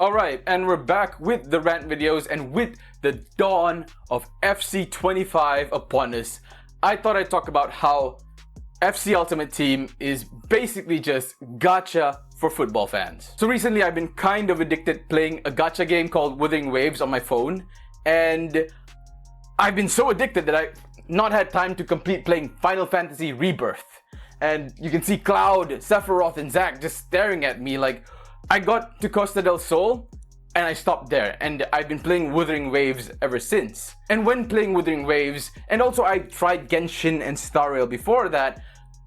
Alright, and we're back with the rant videos, and with the dawn of FC25 upon us, I thought I'd talk about how FC Ultimate Team is basically just gacha for football fans. So recently I've been kind of addicted playing a gacha game called Wuthering Waves on my phone, and I've been so addicted that I've not had time to complete playing Final Fantasy Rebirth. And you can see Cloud, Sephiroth, and Zack just staring at me like, I got to Costa del Sol and I stopped there, and I've been playing Wuthering Waves ever since. And when playing Wuthering Waves, and also I tried Genshin and Star Rail before that,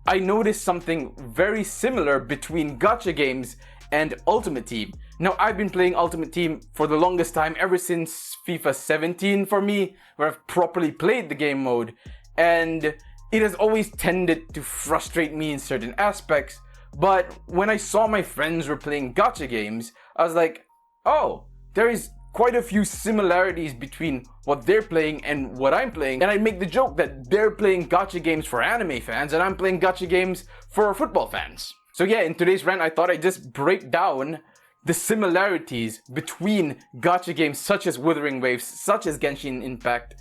I noticed something very similar between gacha games and Ultimate Team. Now, I've been playing Ultimate Team for the longest time, ever since FIFA 17 for me, where I've properly played the game mode, and it has always tended to frustrate me in certain aspects. But when I saw my friends were playing gacha games, I was like, oh, there is quite a few similarities between what they're playing and what I'm playing. And I make the joke that they're playing gacha games for anime fans and I'm playing gacha games for football fans. So yeah, in today's rant, I thought I'd just break down the similarities between gacha games such as Wuthering Waves, such as Genshin Impact,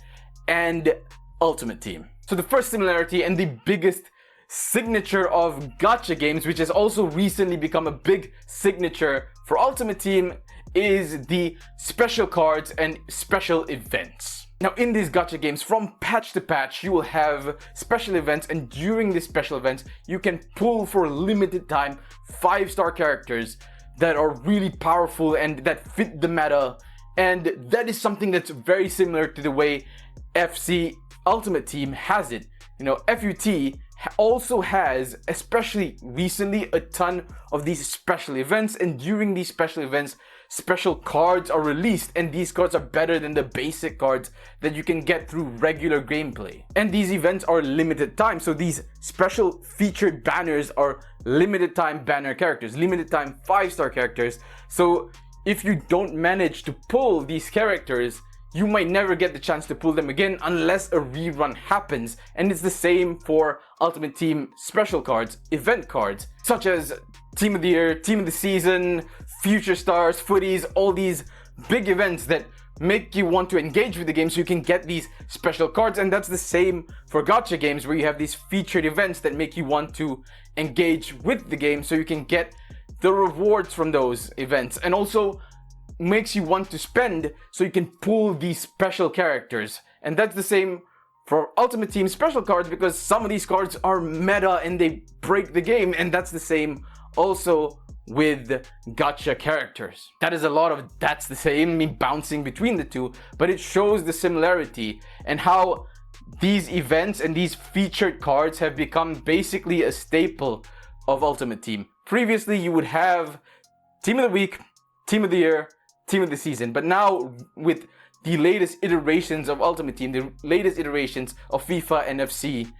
and Ultimate Team. So the first similarity and the biggest signature of gacha games, which has also recently become a big signature for Ultimate Team, is the special cards and special events. Now, in these gacha games, from patch to patch, you will have special events, and during these special events, you can pull for a limited time 5-star characters that are really powerful and that fit the meta. And that is something that's very similar to the way FC Ultimate Team has it. You know, FUT also has, especially recently, a ton of these special events, and during these special events, special cards are released, and these cards are better than the basic cards that you can get through regular gameplay. And these events are limited time, so these special featured banners are limited time banner characters, limited time 5-star characters. So if you don't manage to pull these characters, you might never get the chance to pull them again unless a rerun happens. And it's the same for Ultimate Team special cards, event cards, such as Team of the Year, Team of the Season, Future Stars, Footies, all these big events that make you want to engage with the game so you can get these special cards. And that's the same for gacha games, where you have these featured events that make you want to engage with the game so you can get the rewards from those events, and also makes you want to spend so you can pull these special characters. And that's the same for Ultimate Team special cards, because some of these cards are meta and they break the game, and that's the same also with gacha characters. That is a lot of that's the same, me bouncing between the two, but it shows the similarity and how these events and these featured cards have become basically a staple of Ultimate Team. Previously, you would have Team of the Week, Team of the Year, Team of the Season, but now with the latest iterations of Ultimate Team, the latest iterations of FIFA and FC,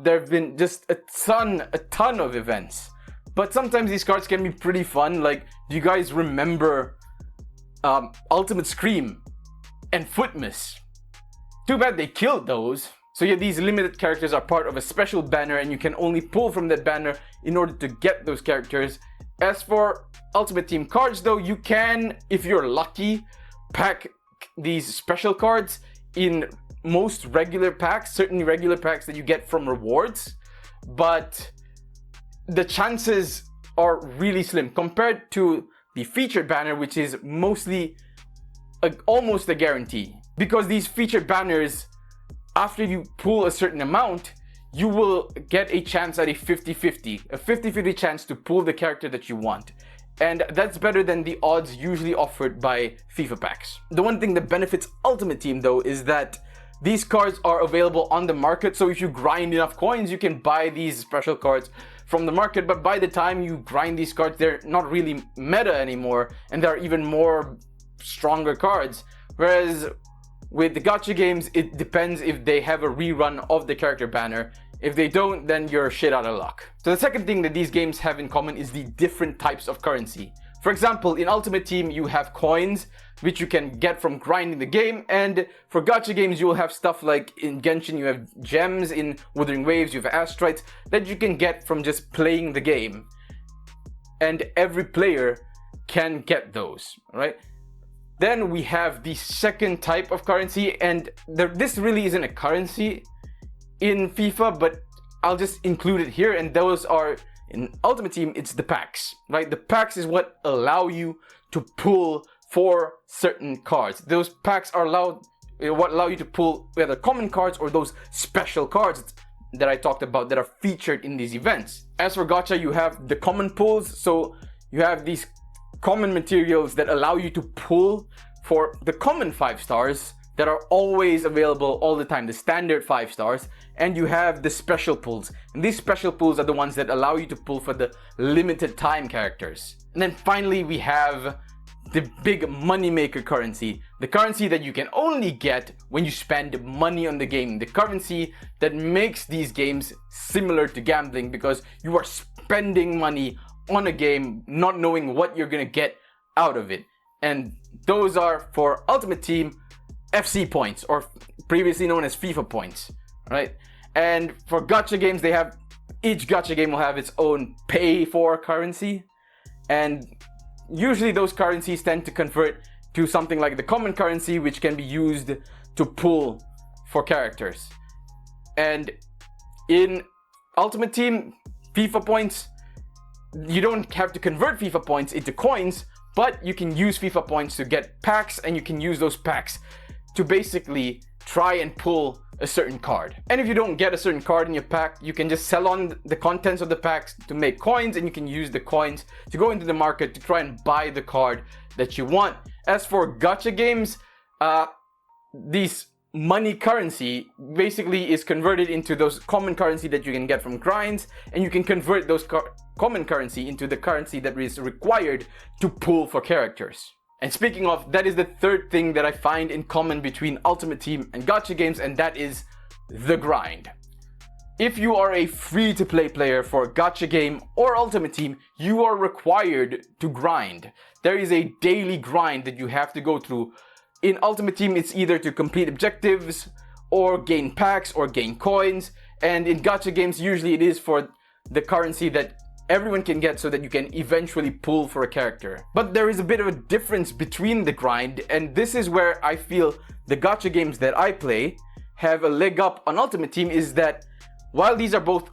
there have been just a ton of events. But sometimes these cards can be pretty fun. Like, do you guys remember Ultimate Scream and Footmas? Too bad they killed those. So yeah, these limited characters are part of a special banner, and you can only pull from that banner in order to get those characters. As for Ultimate Team cards though, you can, if you're lucky, pack these special cards in most regular packs, certainly regular packs that you get from rewards, but the chances are really slim compared to the featured banner, which is mostly almost a guarantee. Because these featured banners, after you pull a certain amount, you will get a chance at a 50-50 chance to pull the character that you want. And that's better than the odds usually offered by FIFA packs. The one thing that benefits Ultimate Team though is that these cards are available on the market, so if you grind enough coins, you can buy these special cards from the market. But by the time you grind these cards, they're not really meta anymore, and there are even more stronger cards. Whereas with the gacha games, it depends if they have a rerun of the character banner. If they don't, then you're shit out of luck. So the second thing that these games have in common is the different types of currency. For example, in Ultimate Team, you have coins, which you can get from grinding the game. And for gacha games, you will have stuff like in Genshin, you have gems. In Wuthering Waves, you have asteroids that you can get from just playing the game. And every player can get those, right? Then we have the second type of currency, and this really isn't a currency in FIFA, but I'll just include it here, and those are, in Ultimate Team, it's the packs, right? The packs is what allow you to pull for certain cards. Those packs are what allow you to pull whether common cards or those special cards that I talked about that are featured in these events. As for Gacha, you have the common pulls, so you have these common materials that allow you to pull for the common 5 stars that are always available all the time, the standard 5 stars, and you have the special pulls. And these special pulls are the ones that allow you to pull for the limited time characters. And then finally we have the big moneymaker currency, the currency that you can only get when you spend money on the game, the currency that makes these games similar to gambling because you are spending money on a game not knowing what you're gonna get out of it. And those are, for Ultimate Team, FC points, or previously known as FIFA points, right? And for Gacha games, each Gacha game will have its own pay for currency, and usually those currencies tend to convert to something like the common currency, which can be used to pull for characters. And in Ultimate Team, FIFA points, you don't have to convert FIFA points into coins, but you can use FIFA points to get packs, and you can use those packs to basically try and pull a certain card. And if you don't get a certain card in your pack, you can just sell on the contents of the packs to make coins, and you can use the coins to go into the market to try and buy the card that you want. As for Gacha games, these money currency basically is converted into those common currency that you can get from grinds, and you can convert those common currency into the currency that is required to pull for characters. And speaking of, that is the third thing that I find in common between Ultimate Team and Gacha games, and that is the grind. If you are a free-to-play player for a Gacha game or Ultimate Team, you are required to grind. There is a daily grind that you have to go through. In Ultimate Team, it's either to complete objectives or gain packs or gain coins, and in Gacha games, usually it is for the currency that everyone can get so that you can eventually pull for a character. But there is a bit of a difference between the grind, and this is where I feel the Gacha games that I play have a leg up on Ultimate Team, is that while these are both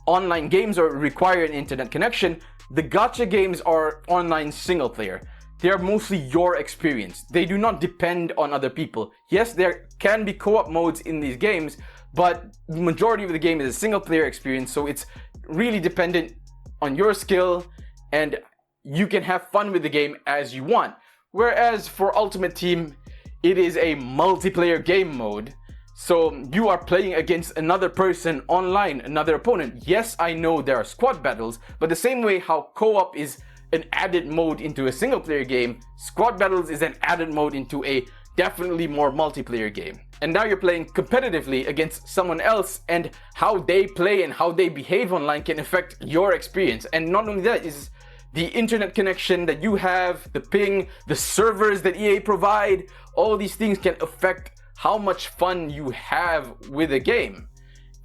online games or require an internet connection, the Gacha games are online single player. They are mostly your experience. They do not depend on other people. Yes, there can be co-op modes in these games, but the majority of the game is a single player experience, so it's really dependent on your skill, and you can have fun with the game as you want. Whereas for Ultimate Team, it is a multiplayer game mode, so you are playing against another person online, another opponent. Yes, I know there are squad battles, but the same way how co-op is an added mode into a single player game, squad battles is an added mode into a definitely more multiplayer game. And now you're playing competitively against someone else, and how they play and how they behave online can affect your experience. And not only that, is the internet connection that you have, the ping, the servers that EA provide, all these things can affect how much fun you have with a game.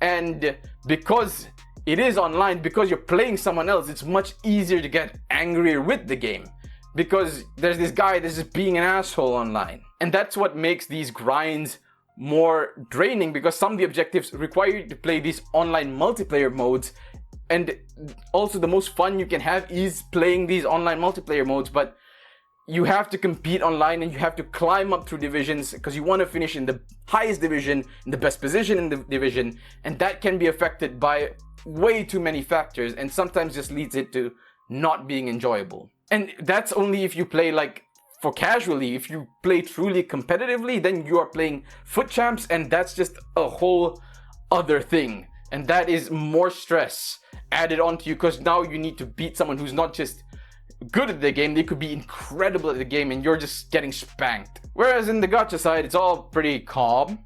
And because it is online, because you're playing someone else, it's much easier to get angrier with the game, because there's this guy that's just being an asshole online. And that's what makes these grinds more draining, because some of the objectives require you to play these online multiplayer modes, and also the most fun you can have is playing these online multiplayer modes, but you have to compete online and you have to climb up through divisions because you want to finish in the highest division, in the best position in the division, and that can be affected by way too many factors, and sometimes just leads it to not being enjoyable. And that's only if you play like for casually. If you play truly competitively, then you are playing foot champs, and that's just a whole other thing, and that is more stress added onto you, because now you need to beat someone who's not just good at the game, they could be incredible at the game, and you're just getting spanked. Whereas in the gacha side, it's all pretty calm,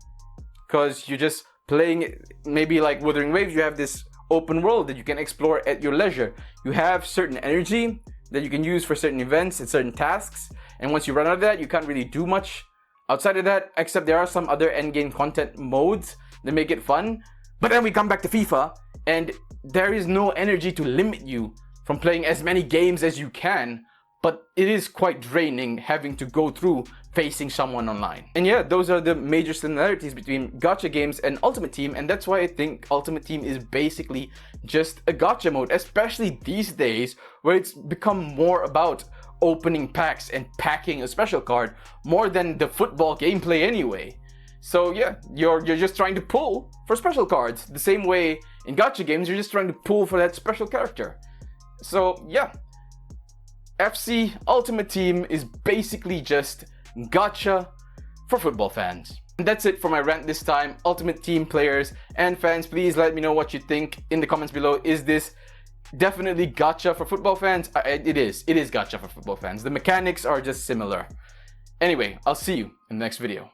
because you're just playing, maybe like Wuthering Waves, you have this open world that you can explore at your leisure. You have certain energy that you can use for certain events and certain tasks, and once you run out of that, you can't really do much outside of that, except there are some other endgame content modes that make it fun. But then we come back to FIFA, and there is no energy to limit you from playing as many games as you can but it is quite draining having to go through facing someone online. And yeah, those are the major similarities between gacha games and Ultimate Team, and that's why I think Ultimate Team is basically just a gacha mode, especially these days where it's become more about opening packs and packing a special card more than the football gameplay anyway. So yeah, you're just trying to pull for special cards. The same way in gacha games, you're just trying to pull for that special character. So yeah, FC Ultimate Team is basically just gacha for football fans. And that's it for my rant this time. Ultimate Team players and fans, please let me know what you think in the comments below. Is this definitely gacha for football fans? It is gacha for football fans. The mechanics are just similar. Anyway, I'll see you in the next video.